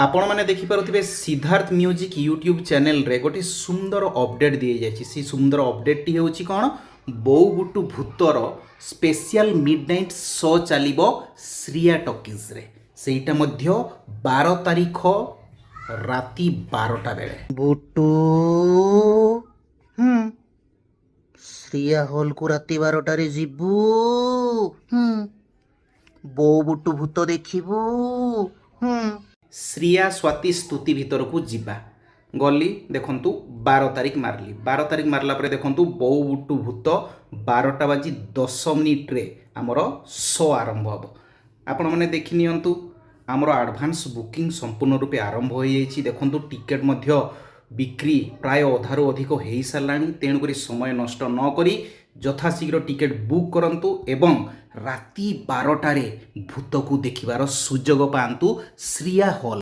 आपण मैंने देखिपे Siddharth music YouTube channel रे गोटे सुंदर अपडेट दी जाए सी सुंदर अपडेट टी हूँ कौन बोउबुटु भूतर स्पेशल मिडनाइट शो चलो श्रिया टॉकीज रे सेटा मध्य 12 तारीख राति 12टा बेले बुटू श्रिया हॉल को राति 12टारे जीवु बो बुटू भूत देखिबु श्रिया स्वाति स्तुति भीतर को जीवा गली देखंतु 12 तारीख मारली 12 तारीख मारला परे देखंतु बोउबुटु भूत 12टा बाजी 10 मिनिट रे आमर शो आरंभ हम आपण मैंने देखि नियंतु आमर एडवांस बुकिंग संपूर्ण रूपे आरंभ हो जाइए देखंतु टिकेट मध्य बिक्री प्राय अधारू अधिक हो साराणी तेणुक समय नष्ट न करी यथाशीघ्र टिकेट बुक करंतु एवं राति 12टारे भूत को देखिबार सुजोग पांतु श्रिया हॉल।